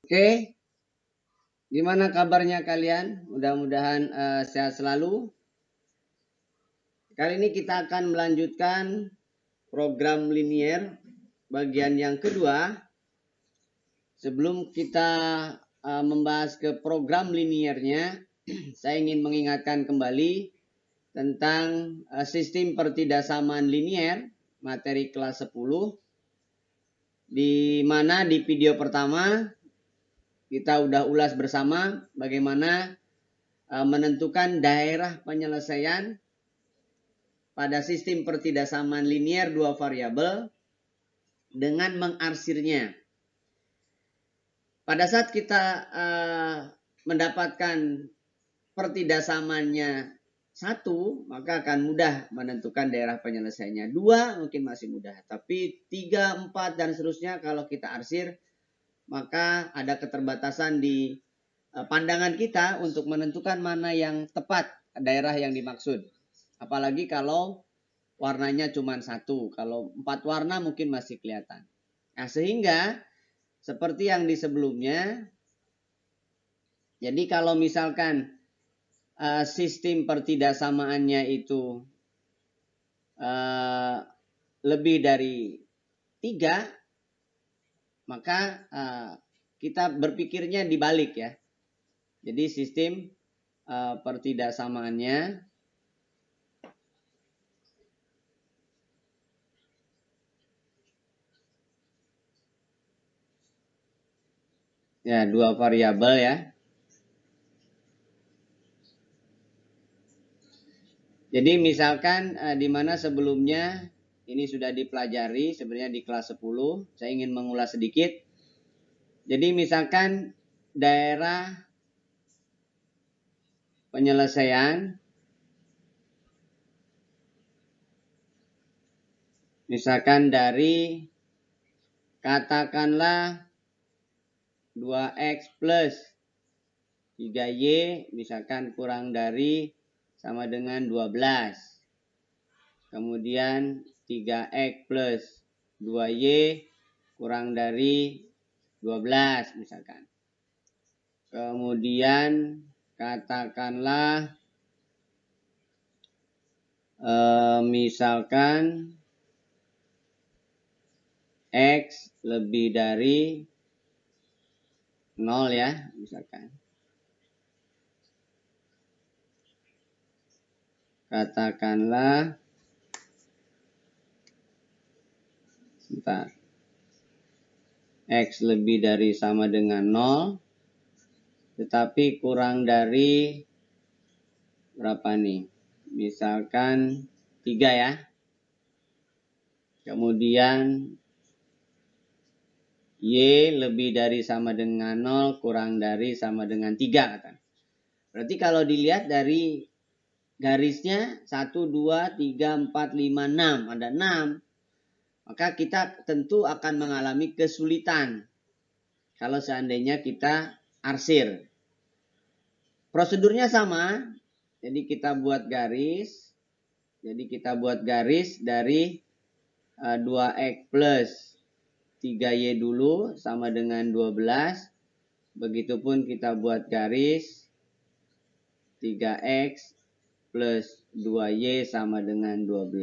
Oke, gimana kabarnya kalian? Mudah-mudahan sehat selalu. Kali ini kita akan melanjutkan program linier bagian yang kedua. Sebelum kita membahas ke program liniernya, saya ingin mengingatkan kembali tentang sistem pertidaksamaan linier materi kelas 10, di mana di video pertama kita udah ulas bersama bagaimana menentukan daerah penyelesaian pada sistem pertidaksamaan linier dua variabel dengan mengarsirnya. Pada saat kita mendapatkan pertidaksamaannya 1, maka akan mudah menentukan daerah penyelesaiannya. 2 mungkin masih mudah, tapi 3, 4 dan seterusnya kalau kita arsir, maka ada keterbatasan di pandangan kita untuk menentukan mana yang tepat daerah yang dimaksud. Apalagi kalau warnanya cuma 1, kalau 4 warna mungkin masih kelihatan. Nah, sehingga seperti yang di sebelumnya, jadi kalau misalkan sistem pertidaksamaannya itu lebih dari 3, maka kita berpikirnya dibalik ya. Jadi sistem pertidaksamaannya ya 2 variabel ya. Jadi misalkan di mana sebelumnya ini sudah dipelajari sebenarnya di kelas 10, saya ingin mengulas sedikit. Jadi misalkan daerah penyelesaian, misalkan dari katakanlah 2x plus 3y misalkan kurang dari sama dengan 12. Kemudian 3x plus 2y kurang dari 12 misalkan. Kemudian katakanlah misalkan x lebih dari 0 ya misalkan. Katakanlah x lebih dari sama dengan 0 tetapi kurang dari berapa nih? Misalkan 3 ya. Kemudian y lebih dari sama dengan 0 kurang dari sama dengan 3 kan. Berarti kalau dilihat dari garisnya 1, 2, 3, 4, 5, 6. Ada 6. Maka kita tentu akan mengalami kesulitan kalau seandainya kita arsir. Prosedurnya sama. Jadi kita buat garis. Jadi kita buat garis dari 2x plus 3y dulu sama dengan 12. Begitupun kita buat garis 3x plus 2y sama dengan 12.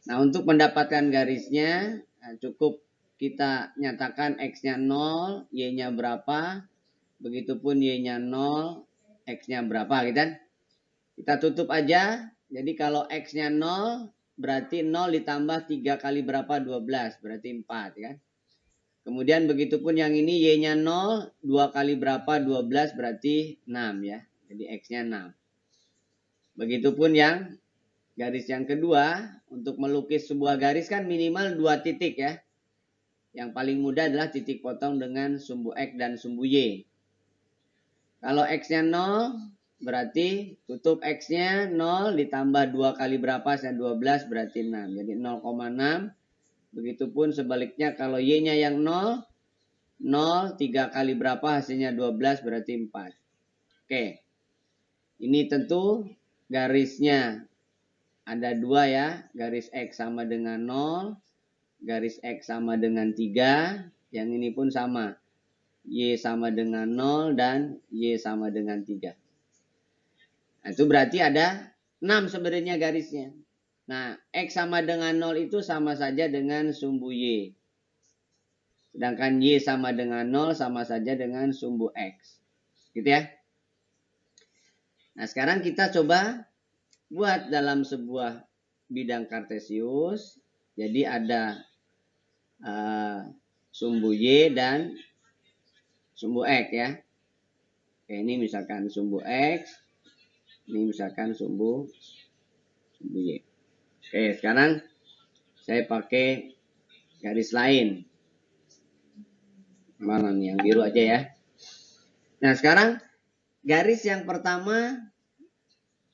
Nah, untuk mendapatkan garisnya cukup kita nyatakan x-nya 0, y-nya berapa, begitupun y-nya 0, x-nya berapa gitu kan. Kita tutup aja. Jadi kalau x-nya 0 berarti 0 ditambah 3 kali berapa? 12, berarti 4 kan. Kemudian begitupun yang ini y-nya 0, 2 kali berapa? 12 berarti 6 ya. Jadi x-nya 6. Begitupun yang garis yang kedua, untuk melukis sebuah garis kan minimal 2 titik ya. Yang paling mudah adalah titik potong dengan sumbu x dan sumbu y. Kalau x-nya 0, berarti tutup x-nya 0 ditambah 2 kali berapa? 12 berarti 6. Jadi 0,6. Begitupun sebaliknya kalau y-nya yang 0, 0, 3 kali berapa? Hasilnya 12 berarti 4. Oke. Ini tentu garisnya ada 2 ya. Garis x sama dengan 0. Garis x sama dengan 3. Yang ini pun sama. Y sama dengan 0, dan Y sama dengan 3. Nah, itu berarti ada 6 sebenarnya garisnya. Nah, X sama dengan 0 itu sama saja dengan sumbu Y. Sedangkan Y sama dengan 0 sama saja dengan sumbu X. Gitu ya. Nah, sekarang kita coba buat dalam sebuah bidang kartesius. Jadi ada sumbu Y dan sumbu X ya. Oke, ini misalkan sumbu X, ini misalkan sumbu Y. Oke, sekarang saya pakai garis lain. Mana nih, yang biru aja ya. Nah, sekarang garis yang pertama,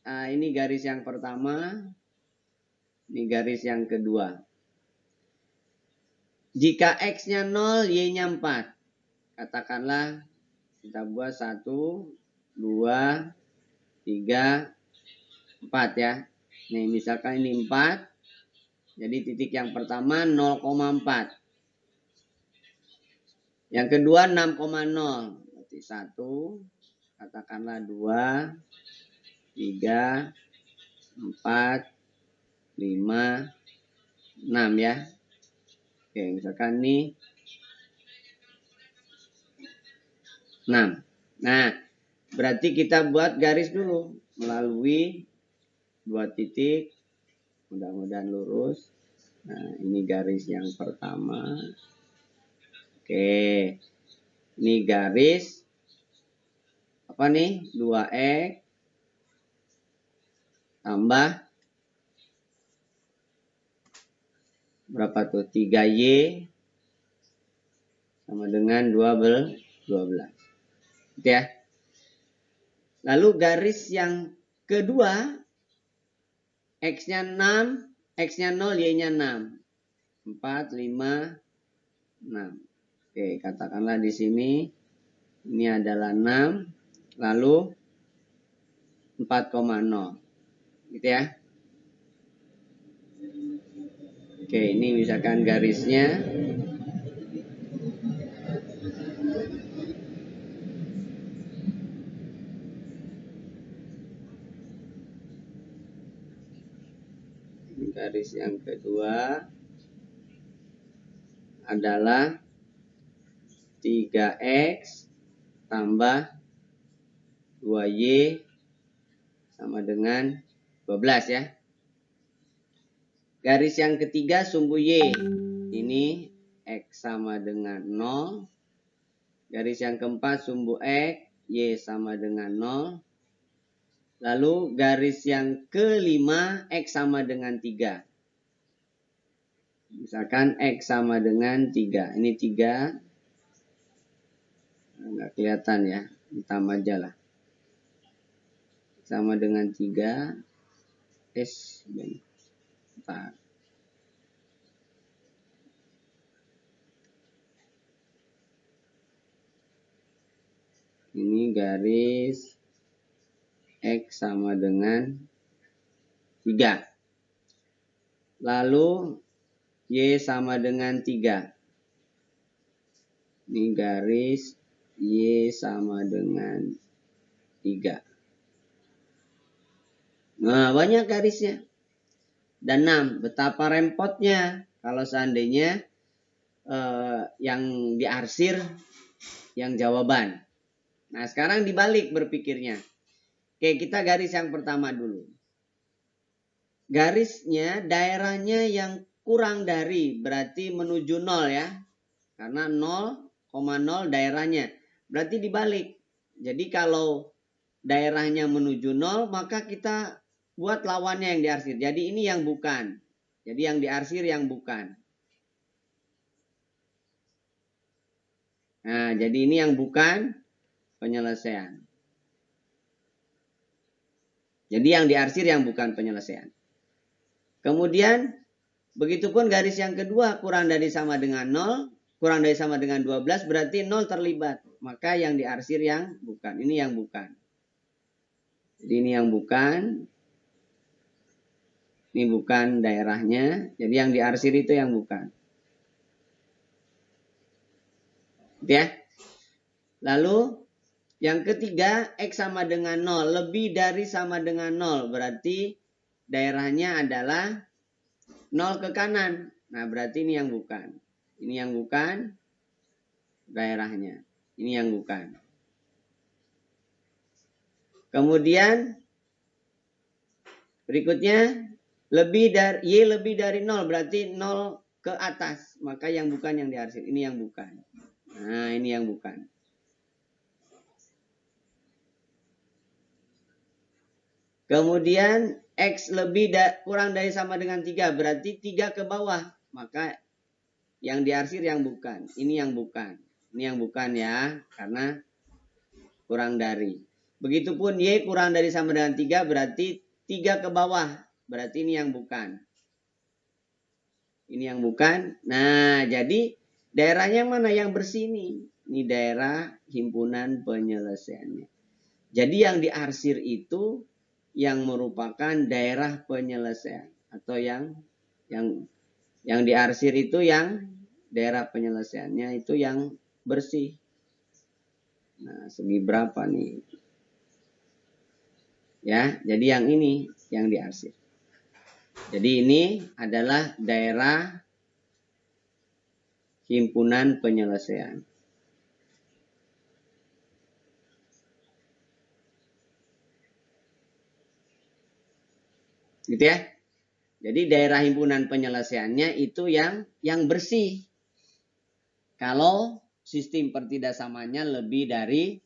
ini garis yang pertama, ini garis yang kedua. Jika X-nya 0, Y-nya 4. Katakanlah kita buat 1, 2, 3, 4 ya. Nih misalkan ini 4. Jadi titik yang pertama 0,4. Yang kedua 6,0. Berarti 1, katakanlah 2, 3, 4, 5, 6 ya. Oke, misalkan ini 6. Nah, berarti kita buat garis dulu melalui 2 titik. Mudah-mudahan lurus. Nah, ini garis yang pertama. Oke. Ini garis apa nih? 2X tambah berapa tuh? 3Y sama dengan 12. Gitu ya. Lalu garis yang kedua, X-nya 6, X-nya 0, Y-nya 6. 4, 5, 6. Oke, katakanlah di sini ini adalah 6, lalu 4,0. Gitu ya. Oke, ini misalkan garisnya. Garis yang kedua adalah 3X tambah 2Y sama dengan 12 ya. Garis yang ketiga sumbu Y. Ini X sama dengan 0. Garis yang keempat sumbu X, Y sama dengan 0. Lalu garis yang kelima X sama dengan 3. Misalkan X sama dengan 3. Ini 3. Nggak kelihatan ya. Hitam aja lah. Sama dengan 3. S. Bentar. Ini garis X sama dengan 3. Lalu Y sama dengan 3. Ini garis Y sama dengan 3. Nah, banyak garisnya. Dan 6. Betapa repotnya kalau seandainya yang diarsir yang jawaban. Nah, sekarang dibalik berpikirnya. Oke, kita garis yang pertama dulu. Garisnya, daerahnya yang kurang dari, berarti menuju 0 ya. Karena 0,0 daerahnya. Berarti dibalik. Jadi kalau daerahnya menuju 0, maka kita buat lawannya yang diarsir. Jadi ini yang bukan. Jadi yang diarsir yang bukan. Nah, jadi ini yang bukan penyelesaian. Jadi yang diarsir yang bukan penyelesaian. Kemudian, begitupun garis yang kedua kurang dari sama dengan 0, kurang dari sama dengan 12, berarti 0 terlibat. Maka yang diarsir yang bukan. Ini yang bukan. Jadi ini yang bukan. Ini bukan daerahnya. Jadi yang diarsir itu yang bukan. Ya. Lalu yang ketiga, X sama dengan 0. Lebih dari sama dengan 0. Berarti daerahnya adalah 0 ke kanan. Nah, berarti ini yang bukan. Ini yang bukan daerahnya. Ini yang bukan. Kemudian berikutnya, Y lebih dari 0. Berarti 0 ke atas. Maka yang bukan yang diarsir. Ini yang bukan. Nah, ini yang bukan. Kemudian X kurang dari sama dengan 3. Berarti 3 ke bawah. Maka yang diarsir yang bukan. Ini yang bukan. Ini yang bukan ya. Karena kurang dari. Begitupun Y kurang dari sama dengan 3. Berarti 3 ke bawah. Berarti ini yang bukan. Ini yang bukan. Nah, jadi daerahnya mana yang bersih ini? Ini daerah himpunan penyelesaiannya. Jadi yang diarsir itu yang merupakan daerah penyelesaian atau yang diarsir itu yang daerah penyelesaiannya itu yang bersih. Nah, segi berapa nih? Ya, jadi yang ini yang diarsir. Jadi ini adalah daerah himpunan penyelesaian. Gitu ya. Jadi daerah himpunan penyelesaiannya itu yang bersih. Kalau sistem pertidasamanya lebih dari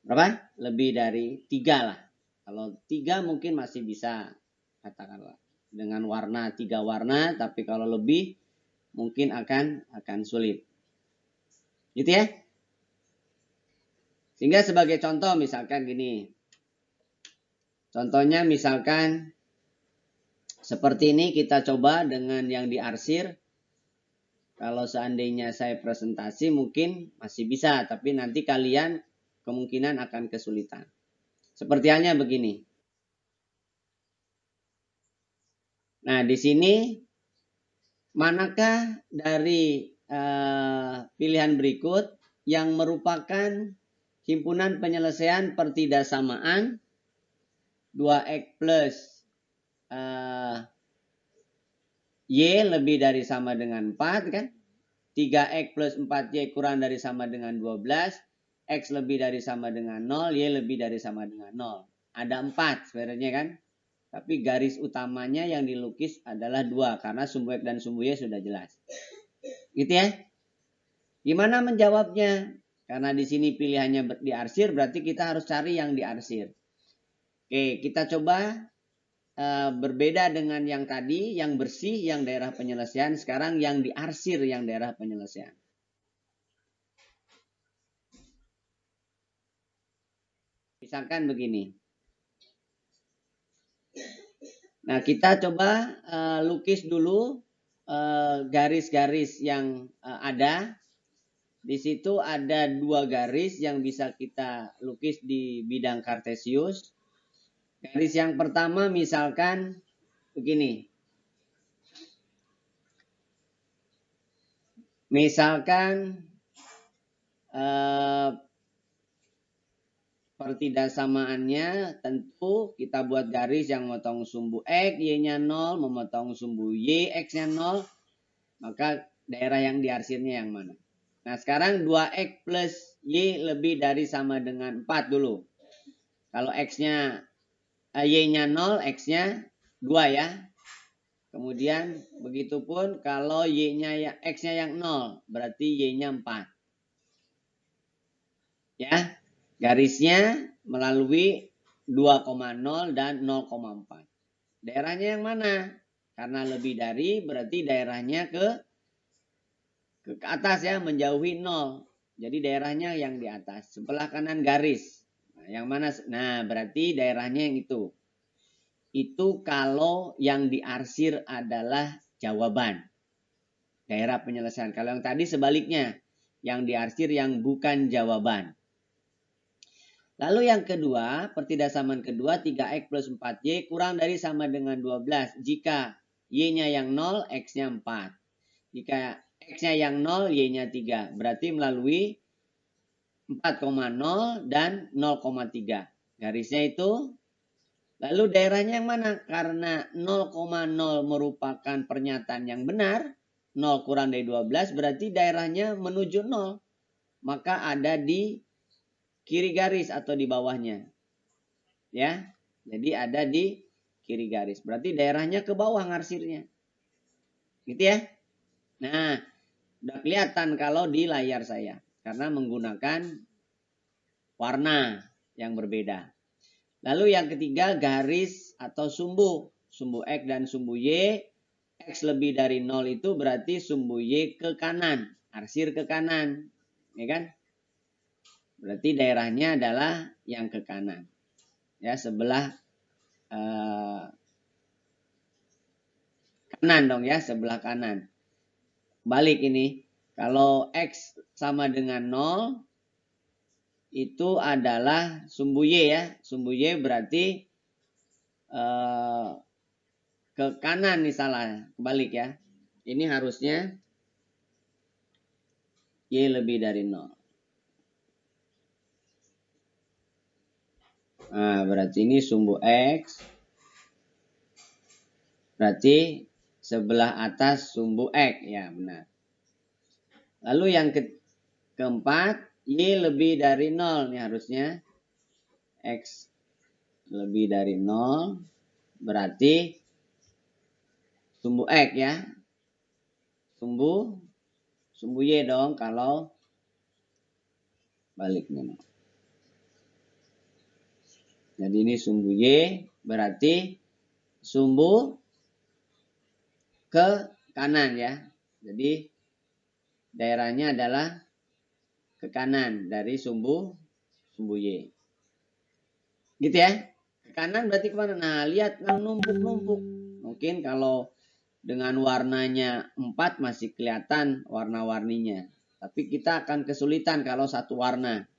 berapa? Lebih dari 3 lah. Kalau 3 mungkin masih bisa katakanlah dengan warna 3 warna, tapi kalau lebih mungkin akan sulit. Gitu ya. Sehingga sebagai contoh misalkan gini. Contohnya misalkan seperti ini kita coba dengan yang diarsir. Kalau seandainya saya presentasi mungkin masih bisa, tapi nanti kalian kemungkinan akan kesulitan. Seperti halnya begini. Nah, di sini manakah dari pilihan berikut yang merupakan himpunan penyelesaian pertidasamaan 2X plus Y lebih dari sama dengan 4 kan? 3X plus 4Y kurang dari sama dengan 12. X lebih dari sama dengan 0. Y lebih dari sama dengan 0. Ada 4 sebenarnya kan? Tapi garis utamanya yang dilukis adalah 2. Karena sumbu X dan sumbu Y sudah jelas. Gitu ya? Gimana menjawabnya? Karena di sini pilihannya diarsir, berarti kita harus cari yang diarsir. Oke, kita coba berbeda dengan yang tadi, yang bersih, yang daerah penyelesaian. Sekarang yang diarsir, yang daerah penyelesaian. Misalkan begini. Nah, kita coba lukis dulu garis-garis yang ada. Di situ ada 2 garis yang bisa kita lukis di bidang kartesius. Garis yang pertama misalkan begini. Misalkan pertidasamaannya tentu kita buat garis yang memotong sumbu X, Y-nya 0, memotong sumbu Y, X-nya 0. Maka daerah yang diarsirnya yang mana? Nah, sekarang 2X plus Y lebih dari sama dengan 4 dulu. Kalau X-nya Y-nya 0, X-nya 2 ya. Kemudian begitupun kalau Y-nya X-nya yang 0, berarti Y-nya 4. Ya, garisnya melalui 2,0 dan 0,4. Daerahnya yang mana? Karena lebih dari berarti daerahnya ke atas ya, menjauhi 0. Jadi daerahnya yang di atas, sebelah kanan garis. Nah, yang mana? Nah, berarti daerahnya yang itu. Itu kalau yang diarsir adalah jawaban. Daerah penyelesaian. Kalau yang tadi sebaliknya, yang diarsir yang bukan jawaban. Lalu yang kedua, pertidasamaan kedua 3X plus 4Y kurang dari sama dengan 12. Jika Y-nya yang 0, X-nya 4. Jika X-nya yang 0, Y-nya 3. Berarti melalui 4,0 dan 0,3. Garisnya itu. Lalu daerahnya yang mana? Karena 0,0 merupakan pernyataan yang benar. 0 kurang dari 12 berarti daerahnya menuju 0. Maka ada di kiri garis atau di bawahnya. Ya. Jadi ada di kiri garis. Berarti daerahnya ke bawah ngarsirnya. Gitu ya. Nah, udah kelihatan kalau di layar saya. Karena menggunakan warna yang berbeda. Lalu yang ketiga garis atau sumbu. Sumbu X dan sumbu Y. X lebih dari 0 itu berarti sumbu Y ke kanan. Arsir ke kanan. Ya kan? Berarti daerahnya adalah yang ke kanan. Ya, sebelah kanan dong ya. Sebelah kanan. Balik ini. Kalau X sama dengan 0. Itu adalah sumbu Y ya. Sumbu Y berarti ke kanan nih salah. Kebalik ya. Ini harusnya Y lebih dari 0. Nah, berarti ini sumbu X. Berarti sebelah atas sumbu X. Ya, benar. Lalu yang keempat, Y lebih dari 0. Ini harusnya X lebih dari 0. Berarti sumbu X ya. Sumbu Y dong kalau baliknya. Jadi ini sumbu Y berarti sumbu ke kanan ya. Jadi daerahnya adalah ke kanan dari sumbu Y. Gitu ya. Ke kanan berarti kemana? Nah, lihat numpuk-numpuk. Mungkin kalau dengan warnanya 4 masih kelihatan warna-warninya. Tapi kita akan kesulitan kalau satu warna.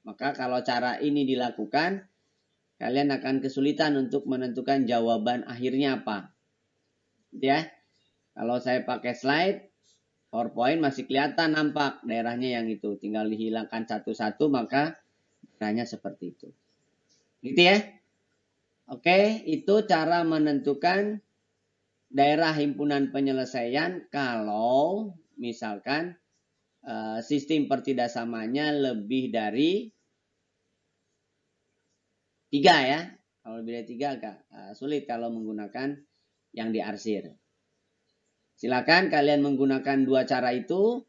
Maka kalau cara ini dilakukan, kalian akan kesulitan untuk menentukan jawaban akhirnya apa. Ya. Kalau saya pakai slide, PowerPoint masih kelihatan nampak daerahnya yang itu. Tinggal dihilangkan satu-satu maka daerahnya seperti itu. Gitu ya. Oke, itu cara menentukan daerah himpunan penyelesaian kalau misalkan sistem pertidaksamanya lebih dari 3 ya. Kalau lebih dari 3 agak sulit kalau menggunakan yang diarsir. Silakan kalian menggunakan dua cara itu.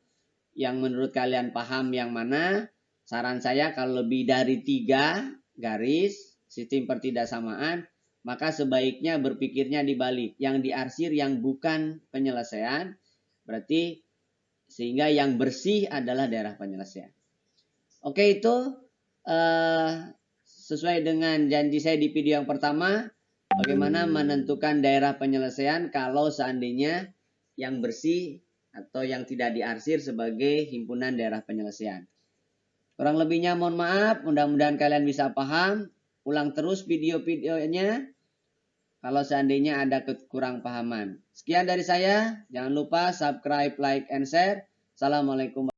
Yang menurut kalian paham yang mana. Saran saya kalau lebih dari 3 garis sistem pertidaksamaan. Maka sebaiknya berpikirnya dibalik. Yang diarsir yang bukan penyelesaian. Berarti sehingga yang bersih adalah daerah penyelesaian. Oke, itu sesuai dengan janji saya di video yang pertama, bagaimana menentukan daerah penyelesaian kalau seandainya yang bersih atau yang tidak diarsir sebagai himpunan daerah penyelesaian. Kurang lebihnya mohon maaf, mudah-mudahan kalian bisa paham. Ulang terus video-videonya kalau seandainya ada kekurang pahaman. Sekian dari saya, jangan lupa subscribe, like, and share. Assalamualaikum.